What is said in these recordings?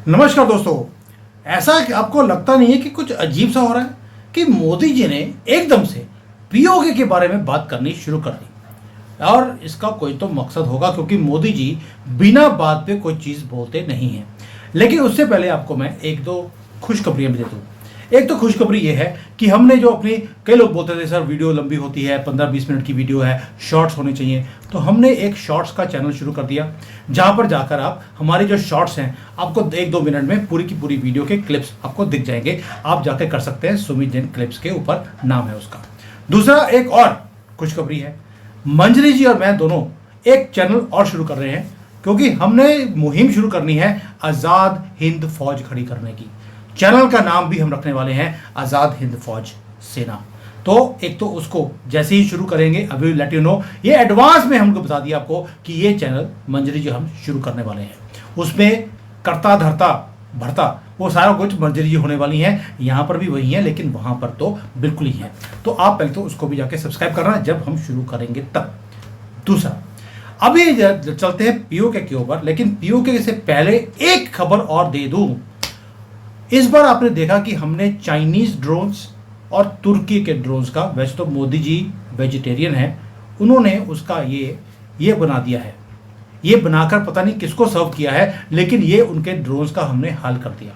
नमस्कार दोस्तों। ऐसा कि आपको लगता नहीं है कि कुछ अजीब सा हो रहा है कि मोदी जी ने एकदम से पीओके के बारे में बात करनी शुरू कर दी। और इसका कोई तो मकसद होगा, क्योंकि मोदी जी बिना बात पे कोई चीज़ बोलते नहीं हैं। लेकिन उससे पहले आपको मैं एक दो खुशखबरियां भी दे दूँ। एक तो खुशखबरी ये है कि हमने जो अपनी, कई लोग बोलते थे सर वीडियो लंबी होती है, 15-20 मिनट की वीडियो है, शॉर्ट्स होने चाहिए, तो हमने एक शॉर्ट्स का चैनल शुरू कर दिया जहां पर जाकर आप हमारे जो शॉर्ट्स हैं आपको 1-2 मिनट में पूरी की पूरी वीडियो के क्लिप्स आपको दिख जाएंगे। आप जाके कर सकते हैं, सुमित जैन क्लिप्स के ऊपर नाम है उसका। दूसरा एक और खुशखबरी है, मंजरी जी और मैं दोनों एक चैनल और शुरू कर रहे हैं, क्योंकि हमने मुहिम शुरू करनी है आज़ाद हिंद फौज खड़ी करने की। चैनल का नाम भी हम रखने वाले हैं आज़ाद हिंद फौज सेना। तो एक तो उसको जैसे ही शुरू करेंगे, अभी लेट यू नो, ये एडवांस में हमको बता दिया आपको कि ये चैनल मंजरी जी हम शुरू करने वाले हैं। उसमें करता धरता भरता वो सारा कुछ मंजरी जी होने वाली है। यहाँ पर भी वही है, लेकिन वहाँ पर तो बिल्कुल ही है। तो आप पहले तो उसको भी जाके सब्सक्राइब करना जब हम शुरू करेंगे तब। दूसरा, अभी चलते हैं पीओके के ऊपर, लेकिन पीओके से पहले एक खबर और दे दूं। इस बार आपने देखा कि हमने चाइनीज ड्रोन्स और तुर्की के ड्रोन्स का, वैसे तो मोदी जी वेजिटेरियन है, उन्होंने उसका ये बना दिया है। ये बनाकर पता नहीं किसको सर्व किया है, लेकिन ये उनके ड्रोन्स का हमने हल कर दिया।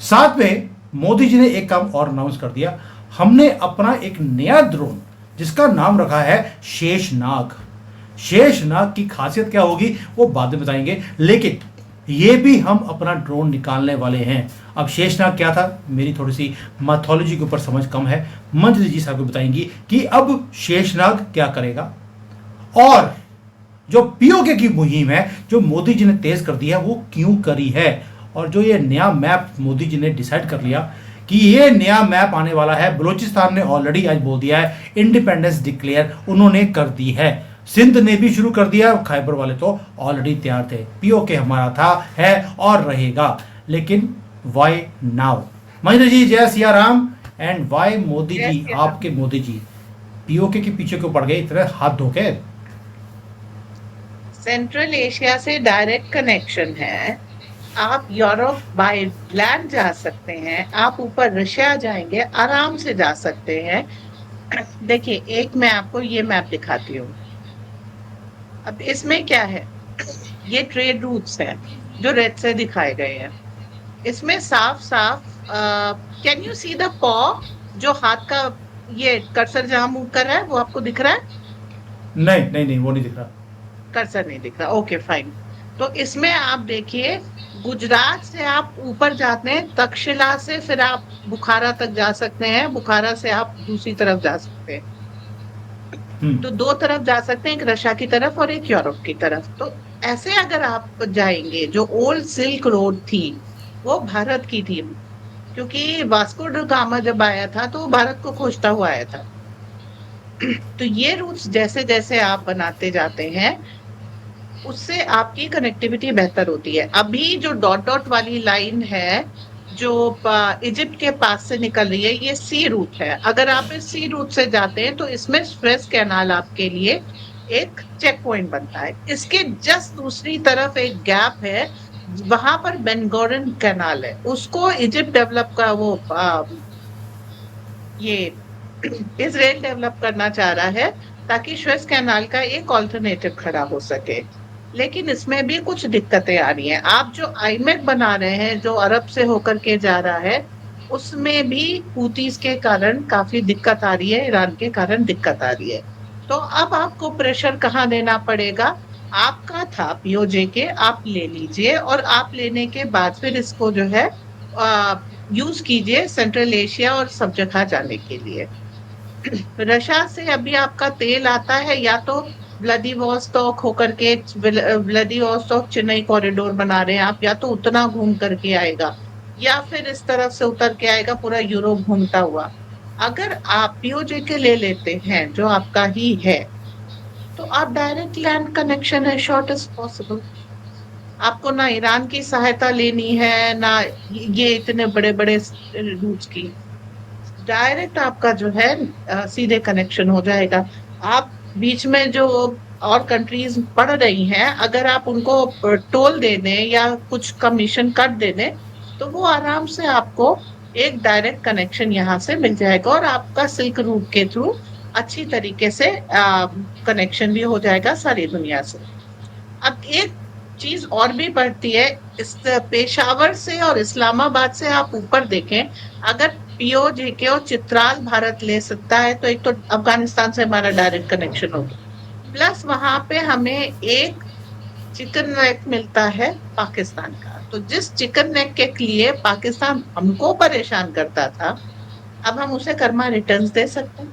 साथ में मोदी जी ने एक काम और अनाउंस कर दिया, हमने अपना एक नया ड्रोन जिसका नाम रखा है शेषनाग। शेषनाग की खासियत क्या होगी वो बाद में बताएंगे, लेकिन ये भी हम अपना ड्रोन निकालने वाले हैं। अब शेषनाग क्या था, मेरी थोड़ी सी मैथोलॉजी के ऊपर समझ कम है, मंजरी जी साहब को बताएंगी कि अब शेषनाग क्या करेगा। और जो पीओके की मुहिम है जो मोदी जी ने तेज कर दी है वो क्यों करी है, और जो ये नया मैप मोदी जी ने डिसाइड कर लिया कि ये नया मैप आने वाला है। बलूचिस्तान ने ऑलरेडी आज बोल दिया है इंडिपेंडेंस डिक्लेयर उन्होंने कर दी है। सिंध ने भी शुरू कर दिया, खैबर वाले तो ऑलरेडी तैयार थे। पीओके हमारा था, है और रहेगा, लेकिन वाई नाउ? महेंद्र जी जय सिया राम। एंड वाई मोदी जी, आपके मोदी जी पीओके के पीछे क्यों पड़ गए इतने हाथ धोके? सेंट्रल एशिया से डायरेक्ट कनेक्शन है। आप यूरोप बाय लैंड जा सकते हैं, आप ऊपर रशिया जाएंगे, आराम से जा सकते हैं। देखिए, एक मैं आपको ये मैप दिखाती हूँ। अब इसमें क्या है, ये ट्रेड रूट्स हैं जो रेड से दिखाए गए हैं। इसमें साफ साफ कैन यू सी द पॉ, जो हाथ का ये कर्सर जहां मूव कर रहा है वो आपको दिख रहा है? नहीं नहीं नहीं, वो नहीं दिख रहा। कर्सर नहीं दिख रहा, ओके फाइन। तो इसमें आप देखिए, गुजरात से आप ऊपर जाते हैं, तक्षशिला से फिर आप बुखारा तक जा सकते हैं, बुखारा से आप दूसरी तरफ जा सकते हैं। तो दो तरफ जा सकते हैं, एक रशिया की तरफ और एक यूरोप की तरफ। तो ऐसे अगर आप जाएंगे, जो ओल्ड सिल्क रोड थी वो भारत की थी, क्योंकि वास्को ड गामा जब आया था तो भारत को खोजता हुआ आया था। तो ये रूट्स जैसे जैसे आप बनाते जाते हैं उससे आपकी कनेक्टिविटी बेहतर होती है। अभी जो डॉट डॉट वाली लाइन है जो इजिप्ट के पास से निकल रही है, ये सी रूट है। अगर आप इस सी रूट से जाते हैं तो इसमें स्वेज कैनाल आपके लिए एक चेक पॉइंट बनता है। इसके जस्ट दूसरी तरफ एक गैप है, वहां पर बेनगोरियन कैनाल है, उसको इजिप्ट डेवलप का वो ये इसराइल डेवलप करना चाह रहा है, ताकि स्वेज कैनाल का एक ऑल्टरनेटिव खड़ा हो सके। लेकिन इसमें भी कुछ दिक्कतें आ रही हैं। आप जो आईमेक बना रहे हैं जो अरब से होकर के जा रहा है, उसमें भी हूतीस के कारण काफी दिक्कत आ रही है, ईरान के कारण दिक्कत आ रही है। तो अब आपको प्रेशर कहाँ देना पड़ेगा? आपका था पीओजे के, आप ले लीजिए, और आप लेने के बाद फिर इसको जो है यूज कीजिए सेंट्रल एशिया और सब जगह जाने के लिए। रशिया से अभी आपका तेल आता है, या तो व्लादिवोस्तोक होकर के, व्लादिवोस्तोक चेन्नई कॉरिडोर बना रहे हैं आप, या तो उतना घूम करके आएगा, या फिर इस तरफ से उतर के आएगा पूरा यूरोप घूमता हुआ। अगर आप पीओजे के ले लेते हैं जो आपका ही है, तो आप डायरेक्ट लैंड कनेक्शन है, शॉर्ट एज पॉसिबल। आपको ना ईरान की सहायता लेनी है, ना ये इतने बड़े बड़े रूट्स की, डायरेक्ट आपका जो है सीधे कनेक्शन हो जाएगा। आप बीच में जो और कंट्रीज बढ़ रही हैं, अगर आप उनको टोल दे दें या कुछ कमीशन कट दे दें, तो वो आराम से आपको एक डायरेक्ट कनेक्शन यहाँ से मिल जाएगा और आपका सिल्क रूट के थ्रू अच्छी तरीके से कनेक्शन भी हो जाएगा सारी दुनिया से। अब एक चीज और भी बढ़ती है, इस पेशावर से और इस्लामाबाद से आप ऊपर देखें, अगर पीओ जेके और चित्राल भारत ले सकता है, तो एक तो अफगानिस्तान से हमारा डायरेक्ट कनेक्शन होगा, प्लस वहां पे हमें एक चिकन नेक मिलता है पाकिस्तान का। तो जिस चिकन नेक के लिए पाकिस्तान हमको परेशान करता था, अब हम उसे कर्मा रिटर्न्स दे सकते हैं।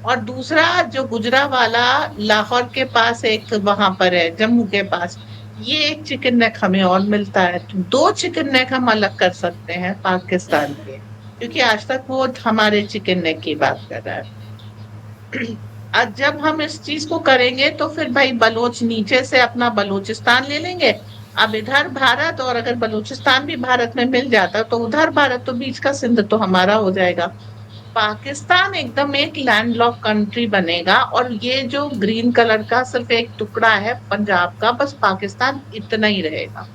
और दूसरा जो गुजरावाला लाहौर के पास एक वहां पर है, जम्मू के पास, ये एक चिकन नेक हमें और मिलता है। तो 2 चिकन नेक हम अलग कर सकते हैं पाकिस्तान के, क्योंकि आज तक वो हमारे चिकन नेक की बात कर रहा है। आज जब हम इस चीज को करेंगे तो फिर भाई बलोच नीचे से अपना बलूचिस्तान ले लेंगे। अब इधर भारत, और अगर बलूचिस्तान भी भारत में मिल जाता तो उधर भारत, तो बीच का सिंध तो हमारा हो जाएगा। पाकिस्तान एकदम एक लैंडलॉक कंट्री बनेगा, और ये जो ग्रीन कलर का सिर्फ एक टुकड़ा है पंजाब का, बस पाकिस्तान इतना ही रहेगा।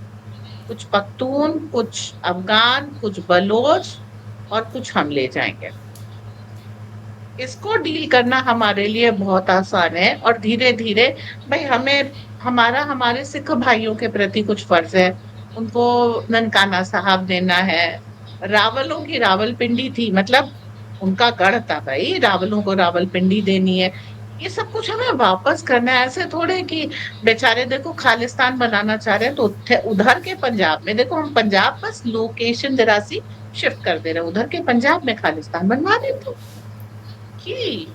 कुछ पख्तून, कुछ अफगान, कुछ बलोच और कुछ हम ले जाएंगे। इसको डील करना हमारे लिए बहुत आसान है, और धीरे धीरे भाई हमें हमारे सिख भाइयों के प्रति कुछ फर्ज है। उनको ननकाना साहब देना है। रावलों की रावलपिंडी थी, मतलब उनका गढ़ था भाई, रावलों को रावलपिंडी देनी है। ये सब कुछ हमें वापस करना है। ऐसे थोड़े कि बेचारे देखो खालिस्तान बनाना चाह रहे हैं, तो उधर के पंजाब में देखो, हम पंजाब बस लोकेशन जरा सी शिफ्ट कर दे रहे हैं, उधर के पंजाब में खालिस्तान बनवा देते की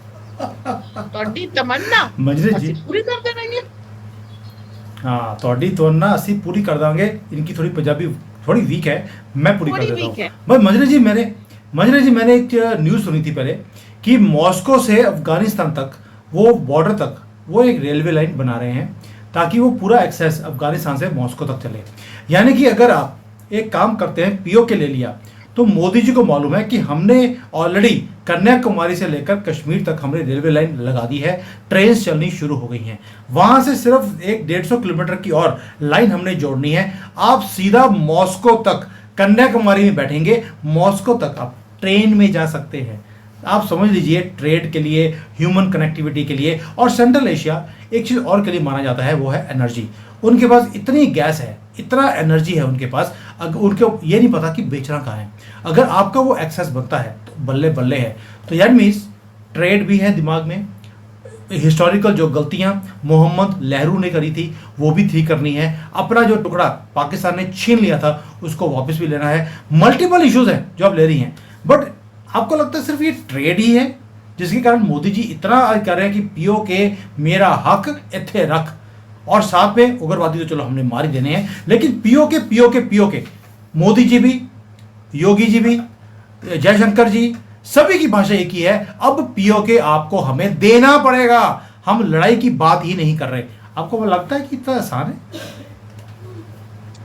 ਤੁਹਾਡੀ तमन्ना मंजरी जी, ਅਸੀਂ पूरी कर देंगे। हाँ ਤੁਹਾਡੀ तमन्ना ਅਸੀਂ पूरी कर देंगे। इनकी थोड़ी पंजाबी थोड़ी वीक है, मैं पूरी कर थोड़ी देता वीक है। हूँ। बस मंजरी जी मैंने एक न्यूज़ सुनी थी पहले कि मॉस्को से अफगानिस्तान तक, वो बॉर्डर तक वो एक रेलवे लाइन बना रहे हैं ताकि वो पूरा एक्सेस अफगानिस्तान से मॉस्को तक चले। यानी कि अगर आप एक काम करते हैं, पीओ के ले लिया, तो मोदी जी को मालूम है कि हमने ऑलरेडी कन्याकुमारी से लेकर कश्मीर तक हमने रेलवे लाइन लगा दी है, ट्रेन चलनी शुरू हो गई हैं। वहां से सिर्फ 150 किलोमीटर की और लाइन हमने जोड़नी है। आप सीधा मॉस्को तक, कन्याकुमारी में बैठेंगे, मॉस्को तक आप ट्रेन में जा सकते हैं। आप समझ लीजिए, ट्रेड के लिए, ह्यूमन कनेक्टिविटी के लिए। और सेंट्रल एशिया एक चीज़ और के लिए माना जाता है, वो है एनर्जी। उनके पास इतनी गैस है, इतना एनर्जी है उनके पास, उनको ये नहीं पता कि बेचना कहाँ है। अगर आपका वो एक्सेस बनता है तो बल्ले बल्ले है। तो यार मीन्स ट्रेड भी है दिमाग में, हिस्टोरिकल जो गलतियां मोहम्मद नेहरू ने करी थी वो भी ठीक करनी है। अपना जो टुकड़ा पाकिस्तान ने छीन लिया था उसको वापस भी लेना है। मल्टीपल इश्यूज हैं जो आप ले रही हैं, बट आपको लगता है सिर्फ ये ट्रेड ही है जिसके कारण मोदी जी इतना कह रहे हैं कि पीओ के मेरा हक इत्थे रख, और साथ में उग्रवादी तो चलो हमने मार ही देने हैं, लेकिन पीओ के मोदी जी भी, योगी जी भी, जयशंकर जी, सभी की भाषा एक ही है, अब पीओ के आपको हमें देना पड़ेगा। हम लड़ाई की बात ही नहीं कर रहे। आपको लगता है कि इतना आसान है?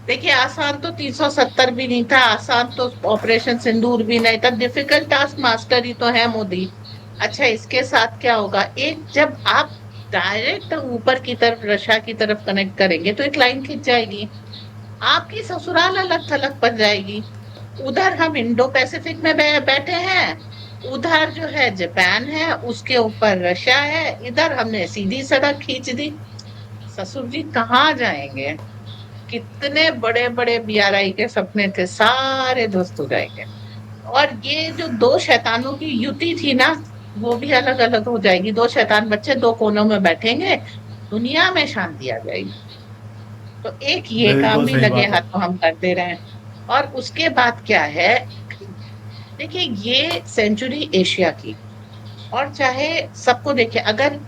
देखिए, आसान तो 370 भी नहीं था, आसान तो ऑपरेशन सिंदूर भी नहीं था। डिफिकल्ट टास्क मास्टर ही तो है मोदी। अच्छा, इसके साथ क्या होगा, एक जब आप डायरेक्ट ऊपर की तरफ रशिया की तरफ कनेक्ट करेंगे तो एक लाइन खिंच जाएगी, आपकी ससुराल अलग थलग बन जाएगी। उधर हम इंडो पैसिफिक में बैठे हैं, उधर जो है जापान है, उसके ऊपर रशिया है, इधर हमने सीधी सड़क खींच दी। ससुर जी कहाँ जाएंगे? कितने बड़े बड़े बीआरआई के सपने थे, सारे ध्वस्त हो जाएंगे। और ये जो 2 शैतानों की युति थी ना, वो भी अलग अलग हो जाएगी। 2 शैतान बच्चे 2 कोनों में बैठेंगे, दुनिया में शांति आ जाएगी। तो एक ये काम बिल्कुल भी सही लगे बात है। हाथों हम कर दे रहे हैं। और उसके बाद क्या है, देखिए ये सेंचुरी एशिया की, और चाहे सबको देखिए, अगर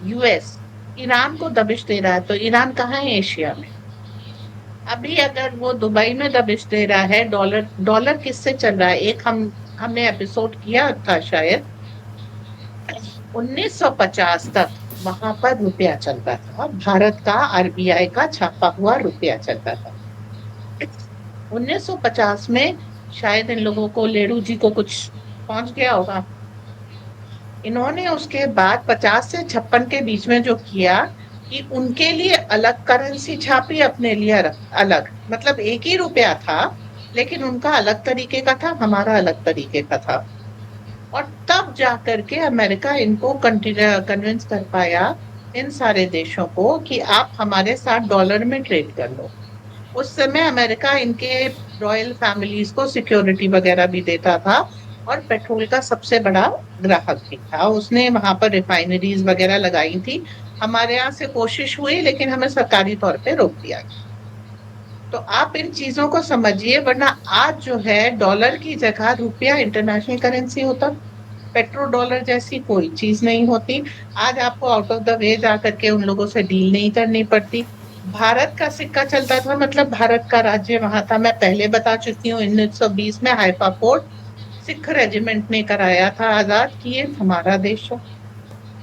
यूएस ईरान को दबिश दे रहा है तो ईरान कहाँ है एशिया में? अभी अगर वो दुबई में दबिश दे रहा है, डॉलर किससे चल रहा है? एक हमने एपिसोड किया था शायद, 1950 तक वहां पर रुपया चलता था, भारत का आरबीआई का छापा हुआ रुपया चलता था। 1950 में शायद इन लोगों को, लेडू जी को कुछ पहुंच गया होगा, इन्होंने उसके बाद 50 से 56 के बीच में जो किया कि उनके लिए अलग करेंसी छापी, अपने लिए अलग, मतलब एक ही रुपया था, लेकिन उनका अलग तरीके का था, हमारा अलग तरीके का था। और तब जा करके अमेरिका इनको कन्विंस कर पाया, इन सारे देशों को, कि आप हमारे साथ डॉलर में ट्रेड कर लो। उस समय अमेरिका इनके रॉयल फैमिलीज को सिक्योरिटी वगैरह भी देता था, और पेट्रोल का सबसे बड़ा ग्राहक भी था। उसने वहां पर रिफाइनरीज वगैरह लगाई थी। हमारे यहाँ से कोशिश हुई, लेकिन हमें सरकारी तौर पे रोक दिया गया। तो आप इन चीजों को समझिए, वरना आज जो है डॉलर की जगह रुपया इंटरनेशनल करेंसी होता, पेट्रो डॉलर जैसी कोई चीज नहीं होती। आज आपको आउट ऑफ द वे जा करके उन लोगों से डील नहीं करनी पड़ती। भारत का सिक्का चलता था, मतलब भारत का राज्य वहां था। मैं पहले बता चुकी हूँ, 1920 में हाइफा फोर्ट सिख रेजिमेंट ने कराया था आजाद, कि ये हमारा देश है।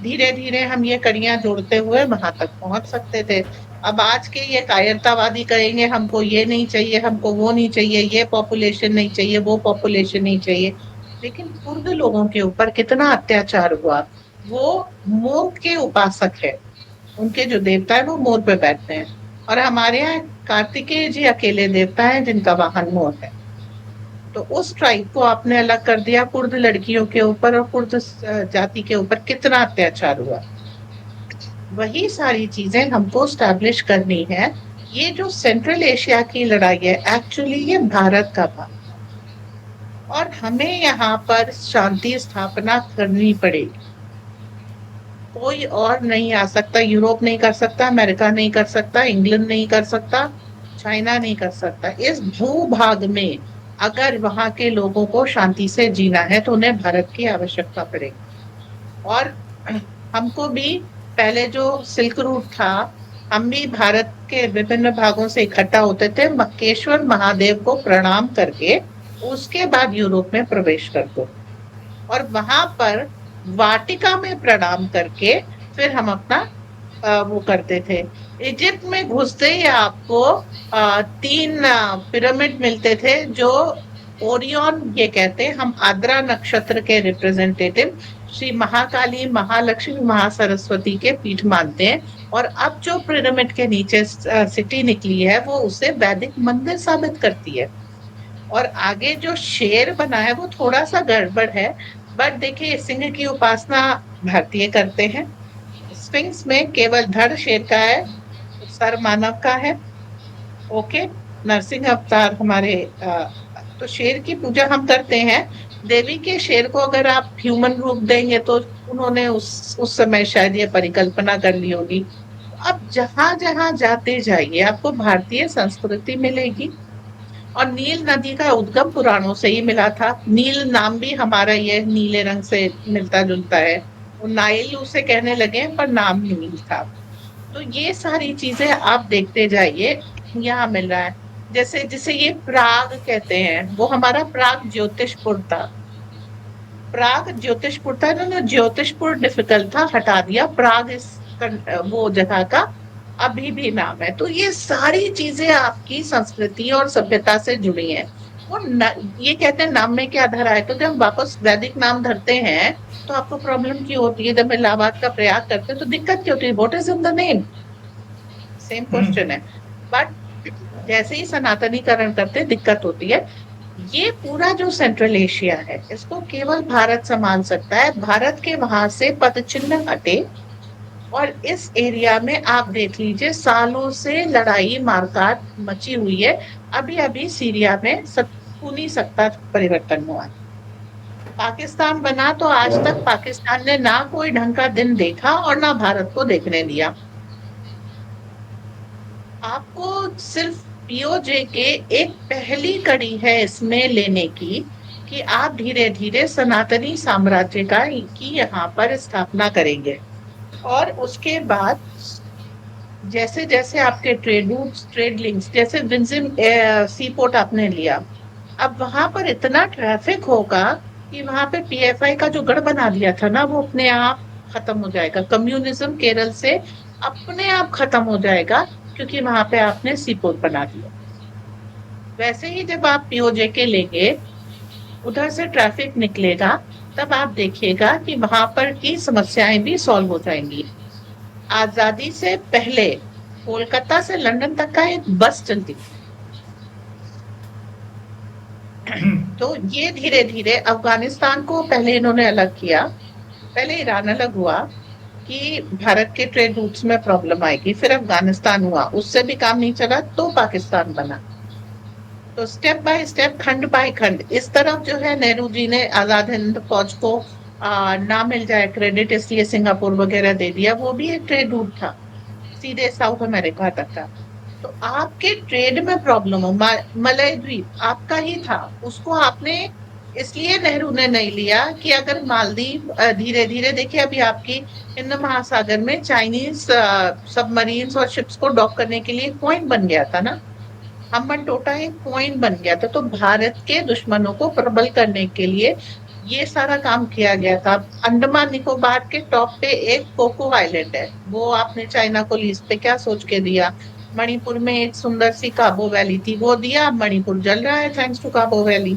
धीरे धीरे हम ये कड़ियां जोड़ते हुए वहां तक पहुंच सकते थे। अब आज के ये कायरतावादी कहेंगे हमको ये नहीं चाहिए, हमको वो नहीं चाहिए, ये पॉपुलेशन नहीं चाहिए, वो पॉपुलेशन नहीं चाहिए। लेकिन कुर्द लोगों के ऊपर कितना अत्याचार हुआ। वो मोर के उपासक है, उनके जो देवता है वो मोर पे बैठते हैं। और हमारे यहाँ कार्तिकेय जी अकेले देवता है जिनका वाहन मोर है। तो उस ट्राइब को आपने अलग कर दिया, कुर्द लड़कियों के ऊपर और कुर्द जाति के ऊपर कितना अत्याचार हुआ। वही सारी चीजें हमको स्टैब्लिश करनी है। ये जो सेंट्रल एशिया की लड़ाई है, एक्चुअली ये भारत का था, और हमें यहाँ पर शांति स्थापना करनी पड़ेगी। कोई और नहीं आ सकता, यूरोप नहीं कर सकता, अमेरिका नहीं कर सकता, इंग्लैंड नहीं कर सकता, चाइना नहीं कर सकता। इस भूभाग में अगर वहां के लोगों को शांति से जीना है तो उन्हें भारत की आवश्यकता पड़ेगी। और हमको भी पहले जो सिल्क रूट था, हम भी भारत के विभिन्न भागों से इकट्ठा होते थे, मक्केश्वर महादेव को प्रणाम करके उसके बाद यूरोप में प्रवेश करते, और वहां पर वाटिका में प्रणाम करके फिर हम अपना वो करते थे। इजिप्ट में घुसते ही आपको 3 पिरामिड मिलते थे, जो ओरियन ये कहते हैं। हम आद्रा नक्षत्र के रिप्रेजेंटेटिव श्री महाकाली, महालक्ष्मी, महासरस्वती के पीठ मानते हैं। और अब जो पिरामिड के नीचे सिटी निकली है, वो उसे वैदिक मंदिर साबित करती है। और आगे जो शेर बना है वो थोड़ा सा गड़बड़ है, बट देखिए सिंह की उपासना भारतीय करते हैं। स्फिंक्स में केवल धड़ शेर का है, सर मानव का है। ओके, नरसिंह अवतार हमारे तो शेर की पूजा हम करते हैं। देवी के शेर को अगर आप ह्यूमन रूप देंगे तो उन्होंने उस समय शायद ये परिकल्पना कर ली होगी। अब जहां जहां जाते जाइए आपको भारतीय संस्कृति मिलेगी। और नील नदी का उद्गम पुराणों से ही मिला था। नील नाम भी हमारा ये नीले रंग से मिलता जुलता है। वो नाइल उसे कहने लगे, पर नाम नील था। तो ये सारी चीजें आप देखते जाइए, यहाँ मिल रहा है। जैसे जिसे ये प्राग कहते हैं, वो हमारा प्राग ज्योतिषपुर था। प्राग ज्योतिषपुर था, इन्होंने ज्योतिषपुर डिफिकल्ट था, हटा दिया। प्राग इस वो जगह का अभी भी नाम है। तो ये सारी चीजें आपकी संस्कृति और सभ्यता से जुड़ी हैं। वो ये कहते हैं नाम में क्या धरा है। तो जब वापस वैदिक नाम धरते हैं तो आपको प्रॉब्लम क्यों होती है? जब इलाहाबाद का प्रयाग करते हैं तो दिक्कत क्यों होती है? What is in the name? Same question है। बट जैसे ही सनातनीकरण करते दिक्कत होती है। ये पूरा जो सेंट्रल एशिया है, इसको केवल भारत संभाल सकता है। भारत के वहां से पदचिन्ह हटे, और इस एरिया में आप देख लीजिए सालों से लड़ाई मारकाट मची हुई है। अभी अभी सीरिया में खूनी सत्ता परिवर्तन हुआ। पाकिस्तान बना तो आज तक पाकिस्तान ने ना कोई ढंग का दिन देखा और ना भारत को देखने दिया। आपको सिर्फ पीओजे के एक पहली कड़ी है इसमें लेने की, कि आप धीरे धीरे सनातनी साम्राज्य की यहाँ पर स्थापना करेंगे। और उसके बाद जैसे जैसे आपके ट्रेड रूट्स, ट्रेड लिंक्स, जैसे विंजिम सी पोर्ट आपने लिया, अब वहां पर इतना ट्रैफिक होगा कि वहां पे पीएफआई का जो गढ़ बना दिया था ना, वो अपने आप खत्म हो जाएगा। कम्युनिज्म केरल से अपने आप खत्म हो जाएगा, क्योंकि वहां पे आपने सी पोर्ट बना दिया। वैसे ही जब आप पीओजे के लेंगे, उधर से ट्रैफिक निकलेगा, तब आप देखिएगा कि वहां पर की समस्याएं भी सॉल्व हो जाएंगी। आजादी से पहले कोलकाता से लंदन तक का एक बस चलती थी। तो ये धीरे धीरे अफगानिस्तान को पहले इन्होंने अलग किया, पहले ईरान अलग हुआ कि भारत के ट्रेड रूट्स में प्रॉब्लम आएगी, फिर अफगानिस्तान हुआ, उससे भी काम नहीं चला तो पाकिस्तान बना। तो स्टेप बाय स्टेप, खंड बाय खंड, इस तरफ जो है नेहरू जी ने आजाद हिंद फौज को ना मिल जाए क्रेडिट, इसलिए सिंगापुर वगैरह दे दिया, वो भी एक ट्रेड रूट था, सीधे साउथ अमेरिका तक का। तो आपके ट्रेड में प्रॉब्लम हो, मलय द्वीप आपका ही था, उसको आपने इसलिए नेहरू ने नहीं लिया कि अगर मालदीव धीरे धीरे, देखिए अभी आपकी हिंद महासागर में चाइनीज सबमरीन्स और शिप्स को डॉक करने के लिए पॉइंट बन गया था ना, हम्बन टोटा एक पॉइंट बन गया था। तो भारत के दुश्मनों को प्रबल करने के लिए ये सारा काम किया गया था। अंडमान निकोबार के टॉप पे एक कोको आइलैंड है, वो आपने चाइना को लीज पे क्या सोच के दिया। मणिपुर में एक सुंदर सी काबो वैली थी, वो दिया, मणिपुर जल रहा है थैंक्स टू काबो वैली।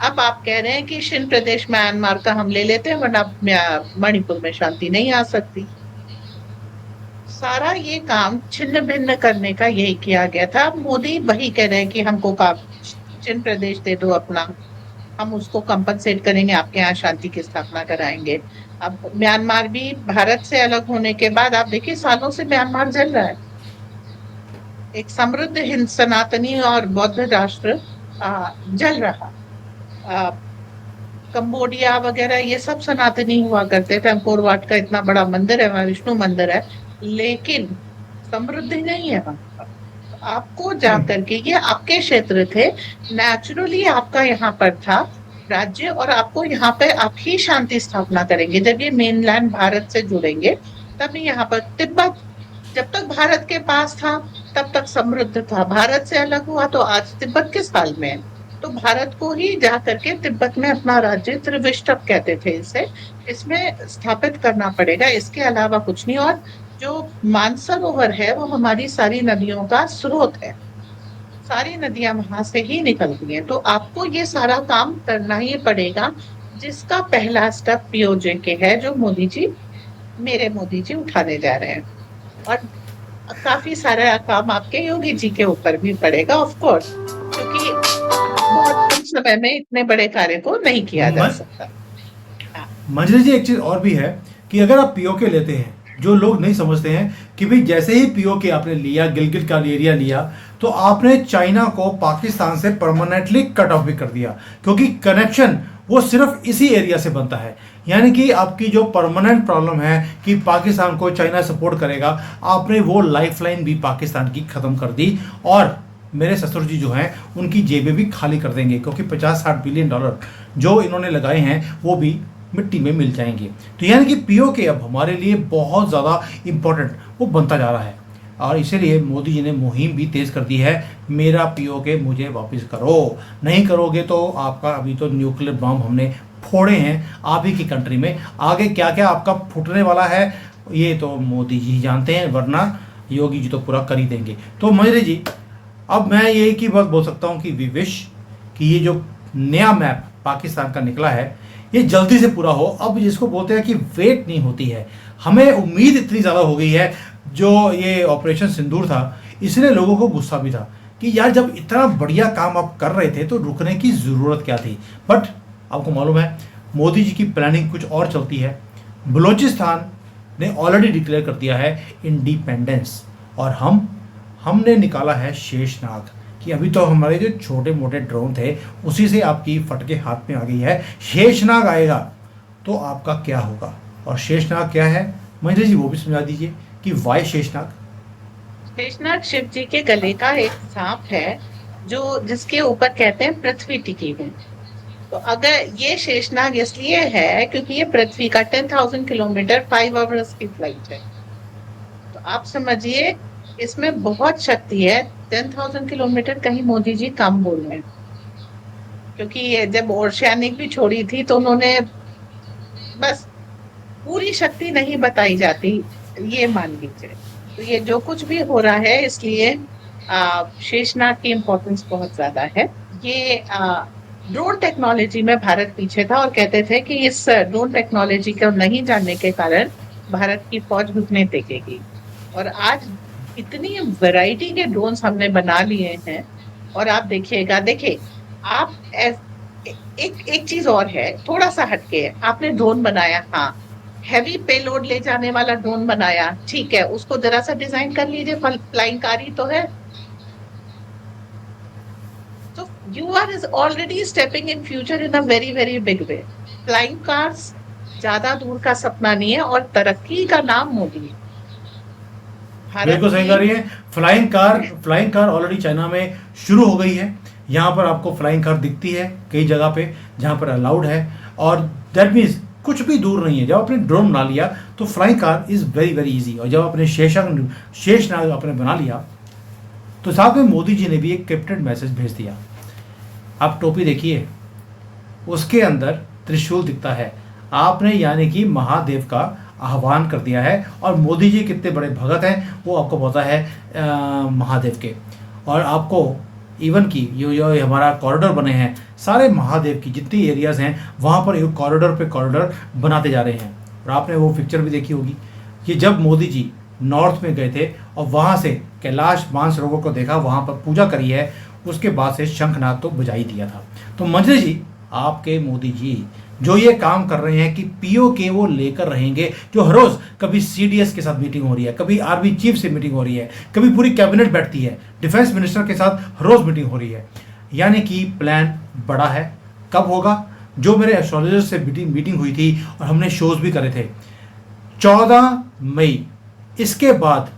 अब आप कह रहे हैं कि शिन प्रदेश म्यांमार का हम ले लेते हैं वरना मणिपुर में शांति नहीं आ सकती। सारा ये काम छिन्न भिन्न करने का यही किया गया था। मोदी वही कह रहे हैं कि हमको चिन्ह प्रदेश दे दो अपना, हम उसको कंपनसेट करेंगे, आपके यहाँ शांति की स्थापना कराएंगे। अब म्यांमार भी भारत से अलग होने के बाद आप देखिए सालों से म्यांमार जल रहा है, एक समृद्ध हिंद सनातनी और बौद्ध राष्ट्र जल रहा। कंबोडिया वगैरह ये सब सनातनी हुआ करते थे, अंकोर वाट का इतना बड़ा मंदिर है वहां, विष्णु मंदिर है, लेकिन समृद्धि नहीं है वहां पर। आपको जाकर के, ये आपके क्षेत्र थे, नेचुरली आपका यहाँ पर था राज्य, और आपको यहाँ पे आप ही शांति स्थापना करेंगे जब ये मेनलैंड भारत से जुड़ेंगे, तभी यहाँ पर। तिब्बत जब तक भारत के पास था तब तक समृद्ध था, भारत से अलग हुआ तो आज तिब्बत किस हाल में है। तो भारत को ही जा करके तिब्बत में अपना राज्य, त्रिविष्टप कहते थे इसे, इसमें स्थापित करना पड़ेगा, इसके अलावा कुछ नहीं। और जो मानसरोवर है वो हमारी सारी नदियों का स्रोत है, सारी नदियां वहां से ही निकलती हैं। तो आपको ये सारा काम करना ही पड़ेगा, जिसका पहला स्टेप पीओजे के है, जो मोदी जी, मेरे मोदी जी उठाने जा रहे हैं। और काफी सारा काम आपके योगी जी के ऊपर भी पड़ेगा ऑफ कोर्स, क्योंकि बहुत कम समय में इतने बड़े कार्य को नहीं किया जा सकता। मंजरी जी, एक चीज और भी है कि अगर आप पीओके लेते हैं, जो लोग नहीं समझते हैं कि भाई जैसे ही पीओके आपने लिया, गिलगित का एरिया लिया, तो आपने चाइना को पाकिस्तान से परमानेंटली कट ऑफ भी कर दिया, क्योंकि कनेक्शन वो सिर्फ इसी एरिया से बनता है। यानी कि आपकी जो परमानेंट प्रॉब्लम है कि पाकिस्तान को चाइना सपोर्ट करेगा, आपने वो लाइफलाइन भी पाकिस्तान की खत्म कर दी, और मेरे ससुर जी जो हैं उनकी जेबें भी खाली कर देंगे, क्योंकि 50-60 बिलियन डॉलर जो इन्होंने लगाए हैं वो भी मिट्टी में मिल जाएंगे। तो यानी कि पीओके अब हमारे लिए बहुत ज़्यादा इम्पोर्टेंट वो बनता जा रहा है, और इसीलिए मोदी जी ने मुहिम भी तेज़ कर दी है, मेरा पीओके मुझे वापस करो, नहीं करोगे तो आपका, अभी तो न्यूक्लियर बम हमने फोड़े हैं आप ही की कंट्री में, आगे क्या क्या आपका फूटने वाला है ये तो मोदी जी जानते हैं, वरना योगी जी तो पूरा कर ही देंगे। तो मंजरी जी, अब मैं ये की बात बोल सकता हूँ कि वी विश कि ये जो नया मैप पाकिस्तान का निकला है ये जल्दी से पूरा हो। अब जिसको बोलते हैं कि वेट नहीं होती है, हमें उम्मीद इतनी ज़्यादा हो गई है, जो ये ऑपरेशन सिंदूर था इसलिए लोगों को गुस्सा भी था कि यार जब इतना बढ़िया काम आप कर रहे थे तो रुकने की ज़रूरत क्या थी। बट आपको मालूम है मोदी जी की प्लानिंग कुछ और चलती है। बलूचिस्तान ने ऑलरेडी डिक्लेयर कर दिया है इंडिपेंडेंस, और हमने निकाला है शेषनाग, कि अभी तो हमारे जो छोटे मोटे ड्रोन थे उसी से आपकी फटके हाथ में आ गई है, शेषनाग आएगा तो आपका क्या होगा। और शेषनाग क्या है मंजरी जी, वो भी समझा दीजिए कि वाई शेषनाग। शेषनाग शिव जी के गले का एक सांप है, जो जिसके ऊपर कहते हैं पृथ्वी टिकी हुई। तो अगर ये शेषनाग इसलिए है क्योंकि ये पृथ्वी का 10,000 किलोमीटर 5 आवर्स की फ्लाइट है। तो आप समझिए इसमें बहुत शक्ति है। 10,000 किलोमीटर कहीं मोदी जी कम बोल रहे हैं, क्योंकि ये जब ओशियानिक भी छोड़ी थी तो उन्होंने बस पूरी शक्ति नहीं बताई जाती, ये मान लीजिए। तो ये जो कुछ भी हो रहा है, इसलिए शेषनाग की इम्पोर्टेंस बहुत ज्यादा है। ये ड्रोन टेक्नोलॉजी में भारत पीछे था और कहते थे कि इस ड्रोन टेक्नोलॉजी को नहीं जानने के कारण भारत की फौज घुटने टेकेगी। और आज इतनी वैरायटी के ड्रोन्स हमने बना लिए हैं। और आप देखिएगा, देखिए आप एक एक चीज और है, थोड़ा सा हटके है, आपने ड्रोन बनाया, हाँ, हैवी पेलोड ले जाने वाला ड्रोन बनाया, ठीक है, उसको जरा सा डिजाइन कर लीजिए, फ्लाइंग कार ही तो है। So you are is already stepping in future in a very very big way. Flying cars ज्यादा दूर का सपना नहीं है और तरक्की का नाम मोदी है। भारत बिल्कुल सही की कह रही है। फ्लाइंग कार ऑलरेडी चाइना में शुरू हो गई है। यहाँ पर आपको फ्लाइंग कार दिखती है कई जगह पे जहाँ पर अलाउड है, और दैट मीन्स कुछ भी दूर नहीं है। जब आपने ड्रोन बना लिया तो flying car is very very easy. और जब आपने शेषनाग आपने बना लिया तो साथ में मोदी जी ने भी एक कैप्टेड मैसेज भेज दिया। आप टोपी देखिए, उसके अंदर त्रिशूल दिखता है। आपने यानी कि महादेव का आह्वान कर दिया है। और मोदी जी कितने बड़े भगत हैं वो आपको पता है महादेव के। और आपको इवन की जो हमारा कॉरिडोर बने हैं सारे महादेव की जितनी एरियाज़ हैं वहाँ पर कॉरिडोर पे कॉरिडोर बनाते जा रहे हैं। और आपने वो पिक्चर भी देखी होगी कि जब मोदी जी नॉर्थ में गए थे और वहाँ से कैलाश मानसरोवर को देखा, वहाँ पर पूजा करी है, उसके बाद से शंखनाद तो बजाई दिया था। तो मंत्री जी, आपके मोदी जी जो ये काम कर रहे हैं कि पीओके वो लेकर रहेंगे, जो हर रोज कभी सीडीएस के साथ मीटिंग हो रही है, कभी आर्मी चीफ से मीटिंग हो रही है, कभी पूरी कैबिनेट बैठती है, डिफेंस मिनिस्टर के साथ हर रोज मीटिंग हो रही है, यानी कि प्लान बड़ा है। कब होगा? जो मेरे एस्ट्रोलॉजर से मीटिंग हुई थी और हमने शोज भी करे थे, 14 मई, इसके बाद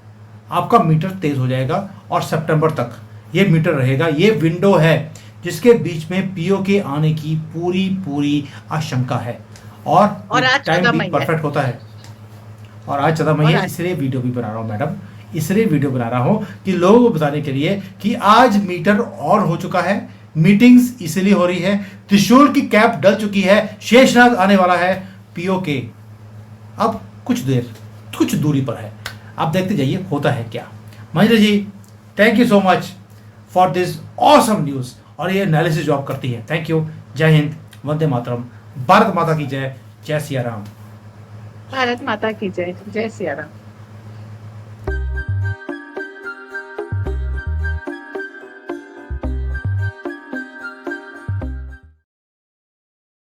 आपका मीटर तेज हो जाएगा और सितंबर तक ये मीटर रहेगा। ये विंडो है जिसके बीच में पीओके आने की पूरी आशंका है। और आज टाइम 14 भी मई है। परफेक्ट होता है। और आज 14 मई और है, आज इसलिए वीडियो भी बना रहा हूँ मैडम, इसलिए वीडियो बना रहा हूँ कि लोगों को बताने के लिए कि आज मीटर और हो चुका है। मीटिंग्स इसलिए हो रही है, त्रिशूल की कैप डल चुकी है, शेषनाग आने वाला है, पीओके अब कुछ दूरी पर है। आप देखते जाइए होता है क्या। Manjari ji, thank you so much for this awesome news. और ये एनालिसिस जो आप करती है, थैंक यू। जय हिंद, वंदे मातरम, भारत माता की जय, जय सिया राम। भारत माता की जय, जय सिया राम।